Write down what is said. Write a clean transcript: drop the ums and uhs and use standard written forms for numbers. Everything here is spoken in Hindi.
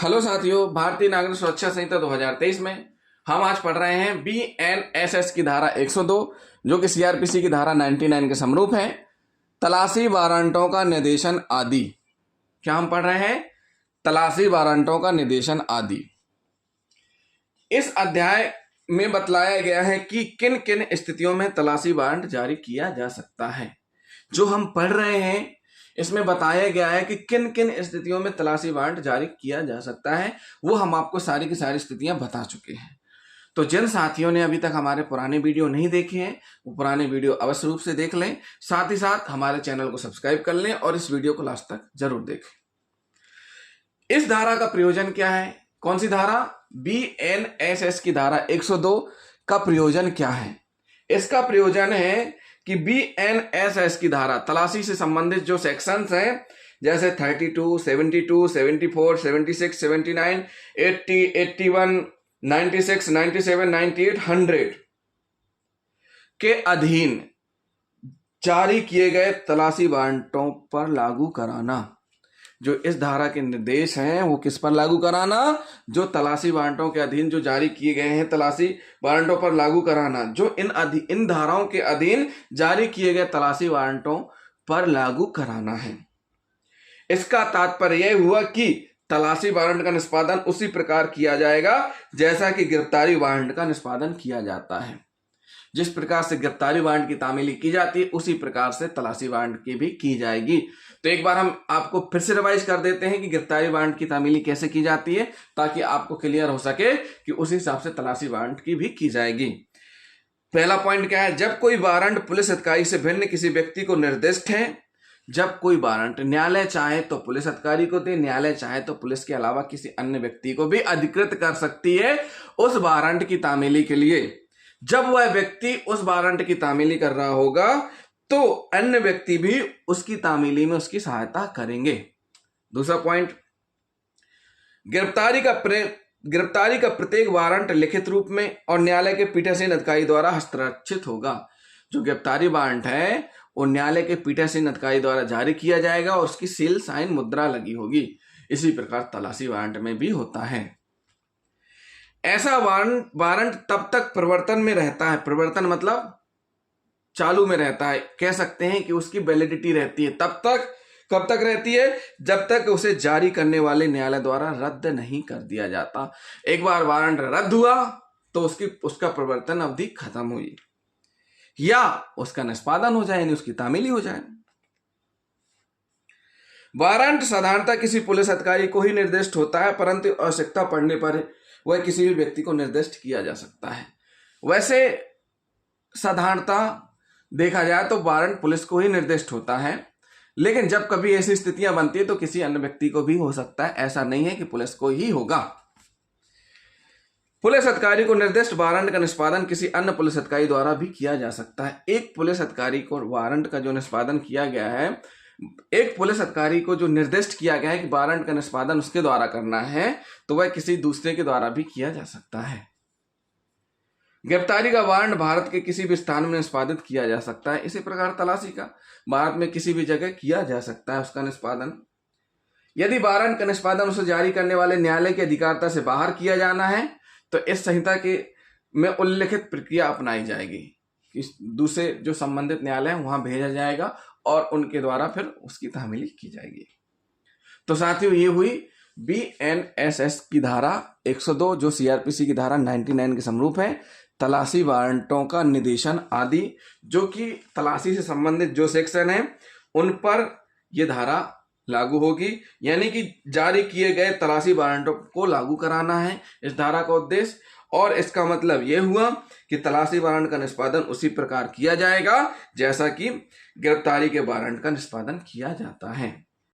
हेलो साथियों, भारतीय नागरिक सुरक्षा संहिता 2023 में हम आज पढ़ रहे हैं बीएनएसएस की धारा 102 जो कि सीआरपीसी की धारा 99 के समरूप है। तलाशी वारंटों का निर्देशन आदि। क्या हम पढ़ रहे हैं? तलाशी वारंटों का निर्देशन आदि। इस अध्याय में बतलाया गया है कि किन किन स्थितियों में तलाशी वारंट जारी किया जा सकता है। जो हम पढ़ रहे हैं इसमें बताया गया है कि किन किन स्थितियों में तलाशी वारंट जारी किया जा सकता है। वो हम आपको सारी की सारी स्थितियां बता चुके हैं। तो जिन साथियों ने अभी तक हमारे पुराने वीडियो नहीं देखे हैं वो पुराने वीडियो अवश्य रूप से देख लें। साथ ही साथ हमारे चैनल को सब्सक्राइब कर लें और इस वीडियो को लास्ट तक जरूर देखें। इस धारा का प्रयोजन क्या है? कौन सी धारा? बीएनएसएस की धारा 102 का प्रयोजन क्या है? इसका प्रयोजन है कि बीएनएसएस की धारा तलाशी से संबंधित जो सेक्शंस हैं जैसे 32, 72, 74, 76, 79, 80, 81, 96, 97, 98, 100 के अधीन जारी किए गए तलाशी वारंटों पर लागू कराना। जो इस धारा के निर्देश हैं वो किस पर लागू कराना? जो तलाशी वारंटों के अधीन जो जारी किए गए हैं तलाशी वारंटों पर लागू कराना। जो इन धाराओं के अधीन जारी किए गए तलाशी वारंटों पर लागू कराना है। इसका तात्पर्य यह हुआ कि तलाशी वारंट का निष्पादन उसी प्रकार किया जाएगा जैसा कि गिरफ्तारी वारंट का निष्पादन किया जाता है। जिस प्रकार से गिरफ्तारी वारंट की तामीली की जाती है उसी प्रकार से तलाशी वारंट की भी की जाएगी। तो एक बार हम आपको फिर से रिवाइज कर देते हैं कि गिरफ्तारी वारंट की तामीली कैसे की जाती है ताकि आपको क्लियर हो सके कि उस हिसाब से तलाशी वारंट की भी की जाएगी। पहला पॉइंट क्या है? जब कोई वारंट पुलिस अधिकारी से भिन्न किसी व्यक्ति को निर्दिष्ट है। जब कोई वारंट न्यायालय चाहे तो पुलिस अधिकारी को दे, न्यायालय चाहे तो पुलिस के अलावा किसी अन्य व्यक्ति को भी अधिकृत कर सकती है उस वारंट की तामीली के लिए। जब वह व्यक्ति उस वारंट की तामीली कर रहा होगा तो अन्य व्यक्ति भी उसकी तामीली में उसकी सहायता करेंगे। दूसरा पॉइंट, गिरफ्तारी का प्रत्येक वारंट लिखित रूप में और न्यायालय के पीठासीन अधिकारी द्वारा हस्ताक्षरित होगा। जो गिरफ्तारी वारंट है वो न्यायालय के पीठासीन अधिकारी द्वारा जारी किया जाएगा और उसकी सील साइन मुद्रा लगी होगी। इसी प्रकार तलाशी वारंट में भी होता है। ऐसा वारंट तब तक प्रवर्तन में रहता है। प्रवर्तन मतलब चालू में रहता है। कह सकते हैं कि उसकी वैलिडिटी रहती है तब तक। कब तक रहती है? जब तक उसे जारी करने वाले न्यायालय द्वारा रद्द नहीं कर दिया जाता। एक बार वारंट रद्द हुआ तो उसका प्रवर्तन अवधि खत्म हुई या उसका निष्पादन हो जाए यानी उसकी तामीली हो जाए। वारंट साधारणतः किसी पुलिस अधिकारी को ही निर्दिष्ट होता है परंतु आवश्यकता पड़ने पर वह किसी भी व्यक्ति को निर्दिष्ट किया जा सकता है। वैसे साधारणतः देखा जाए तो वारंट पुलिस को ही निर्दिष्ट होता है, लेकिन जब कभी ऐसी स्थितियां बनती है तो किसी अन्य व्यक्ति को भी हो सकता है। ऐसा नहीं है कि पुलिस को ही होगा। पुलिस अधिकारी को निर्दिष्ट वारंट का निष्पादन किसी अन्य पुलिस अधिकारी द्वारा भी किया जा सकता है। एक पुलिस अधिकारी को वारंट का जो निष्पादन किया गया है, एक पुलिस अधिकारी को जो निर्दिष्ट किया गया है कि वारंट का निष्पादन उसके द्वारा करना है तो वह किसी दूसरे के द्वारा भी किया जा सकता है। गिरफ्तारी का वारंट भारत के किसी भी स्थान में निष्पादित किया जा सकता है। इसी प्रकार तलाशी का भारत में किसी भी जगह किया जा सकता है उसका निष्पादन। यदि वारंट का निष्पादन उसे जारी करने वाले न्यायालय की अधिकारिता से बाहर किया जाना है तो इस संहिता के में उल्लिखित प्रक्रिया अपनाई जाएगी कि दूसरे जो संबंधित न्यायालय है वहां भेजा जाएगा और उनके द्वारा फिर उसकी तामीली की जाएगी। तो साथियों, ये हुई बीएनएसएस की धारा 102 जो सीआरपीसी की धारा 99 के समरूप है। तलाशी वारंटों का निर्देशन आदि, जो कि तलाशी से संबंधित जो सेक्शन है उन पर यह धारा लागू होगी, यानी कि जारी किए गए तलाशी वारंटों को लागू कराना है इस धारा का उद्देश्य। और इसका मतलब यह हुआ कि तलाशी वारंट का निष्पादन उसी प्रकार किया जाएगा जैसा कि गिरफ्तारी के वारंट का निष्पादन किया जाता है।